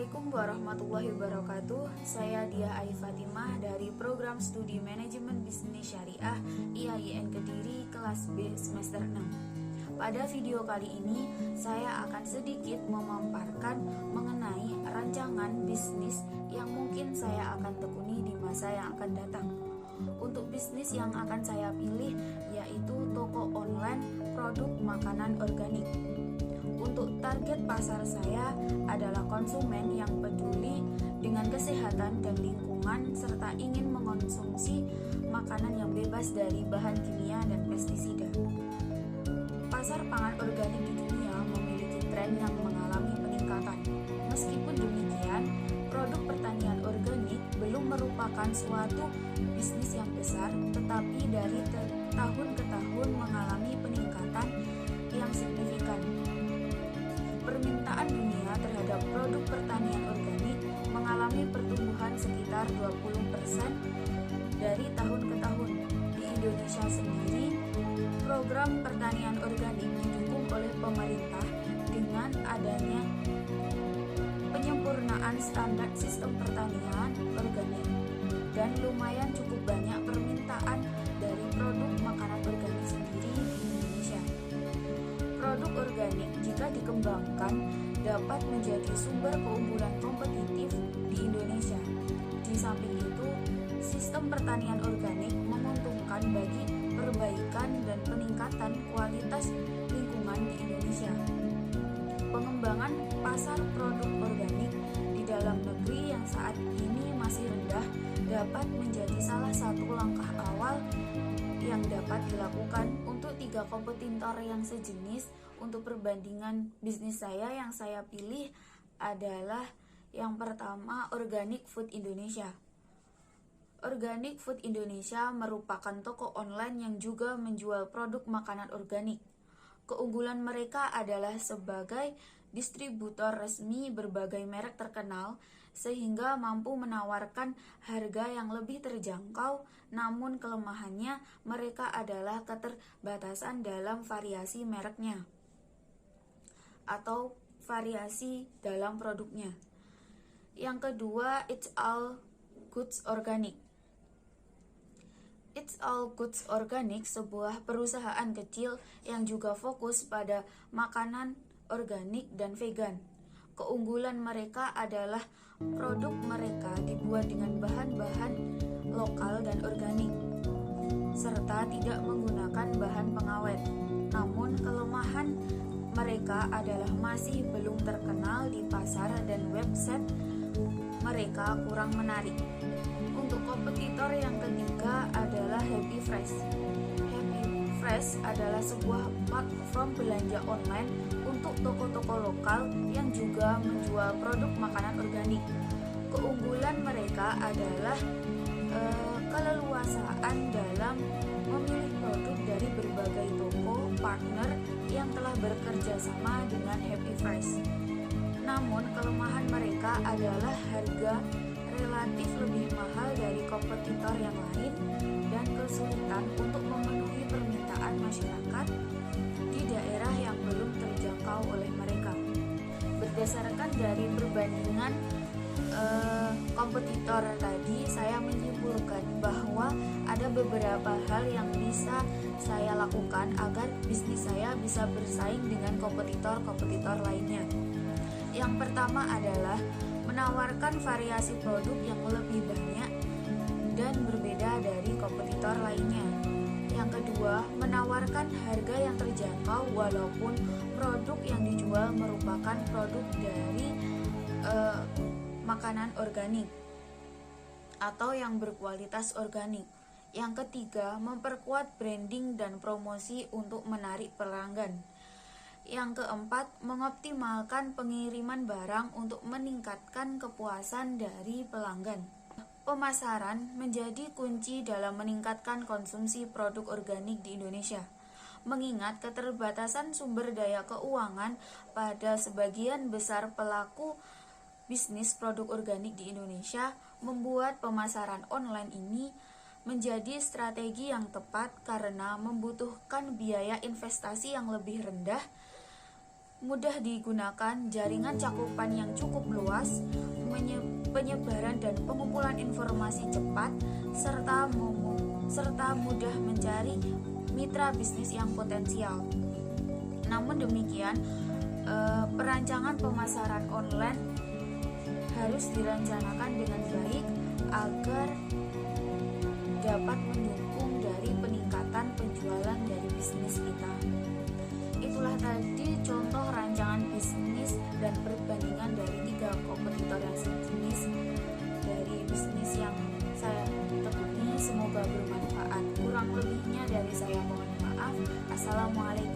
Assalamualaikum warahmatullahi wabarakatuh. Saya Diah Ayu Fatimah dari Program Studi Manajemen Bisnis Syariah IAIN Kediri kelas B semester 6. Pada video kali ini, saya akan sedikit memaparkan mengenai rancangan bisnis yang mungkin saya akan tekuni di masa yang akan datang. Untuk bisnis yang akan saya pilih yaitu toko online produk makanan organik. Untuk target pasar saya adalah konsumen yang peduli dengan kesehatan dan lingkungan serta ingin mengonsumsi makanan yang bebas dari bahan kimia dan pestisida. Pasar pangan organik di dunia memiliki tren yang mengalami peningkatan. Meskipun demikian, produk pertanian organik belum merupakan suatu bisnis yang besar, tetapi dari tahun ke tahun mengalami peningkatan yang signifikan. Permintaan dunia terhadap produk pertanian organik mengalami pertumbuhan sekitar 20% dari tahun ke tahun. Di Indonesia sendiri, program pertanian organik didukung oleh pemerintah dengan adanya penyempurnaan standar sistem pertanian organik dan lumayan cukup banyak permintaan dari produk makanan organik sendiri di Indonesia. Produk organik jika dikembangkan dapat menjadi sumber keunggulan kompetitif di Indonesia. Di samping itu, sistem pertanian organik menguntungkan bagi perbaikan dan peningkatan kualitas lingkungan di Indonesia. Pengembangan pasar produk organik di dalam negeri yang saat ini masih rendah dapat menjadi salah satu langkah awal yang dapat dilakukan untuk 3 kompetitor yang sejenis. Untuk perbandingan bisnis saya yang saya pilih adalah yang pertama Organic Food Indonesia. Organic Food Indonesia merupakan toko online yang juga menjual produk makanan organik. Keunggulan mereka adalah sebagai distributor resmi berbagai merek terkenal sehingga mampu menawarkan harga yang lebih terjangkau, namun kelemahannya mereka adalah keterbatasan dalam variasi mereknya atau variasi dalam produknya. Yang kedua, It's All Goods Organic. It's All Goods Organic sebuah perusahaan kecil yang juga fokus pada makanan organik dan vegan. Keunggulan mereka adalah produk mereka dibuat dengan bahan-bahan lokal dan organik serta tidak menggunakan bahan pengawet. Namun kelemahan mereka adalah masih belum terkenal di pasar dan website mereka kurang menarik. Untuk kompetitor yang ketiga adalah Happy Fresh. Happy Fresh adalah sebuah platform belanja online untuk toko-toko lokal yang juga menjual produk makanan organik. Keunggulan mereka adalah keleluasaan dalam memilih produk dari berbagai toko partner yang telah bekerja sama dengan Happy Fresh. Namun kelemahan mereka adalah harga relatif lebih mahal dari kompetitor yang lain dan kesulitan untuk memenuhi permintaan masyarakat di daerah yang belum terjangkau oleh mereka. Berdasarkan dari perbandingan kompetitor tadi, saya menyimpulkan bahwa ada beberapa hal yang bisa saya lakukan agar bisnis saya bisa bersaing dengan kompetitor-kompetitor lainnya. Yang pertama adalah menawarkan variasi produk yang lebih banyak dan berbeda dari kompetitor lainnya. Yang kedua, menawarkan harga yang terjangkau walaupun produk yang dijual merupakan produk dari makanan organik atau yang berkualitas organik. Yang ketiga, memperkuat branding dan promosi untuk menarik pelanggan. Yang keempat, mengoptimalkan pengiriman barang untuk meningkatkan kepuasan dari pelanggan. Pemasaran menjadi kunci dalam meningkatkan konsumsi produk organik di Indonesia. Mengingat keterbatasan sumber daya keuangan pada sebagian besar pelaku bisnis produk organik di Indonesia, membuat pemasaran online ini menjadi strategi yang tepat karena membutuhkan biaya investasi yang lebih rendah mudah digunakan, jaringan cakupan yang cukup luas, penyebaran dan pengumpulan informasi cepat, serta mudah mencari mitra bisnis yang potensial. Namun demikian, perancangan pemasaran online harus direncanakan dengan baik agar dapat mendukung dari peningkatan penjualan dari bisnis kita. Itulah tadi contoh rancangan bisnis dan perbandingan dari 3 kompetitor yang sejenis dari bisnis yang saya tekuni. Semoga bermanfaat. Kurang lebihnya dari saya mohon maaf. Assalamualaikum.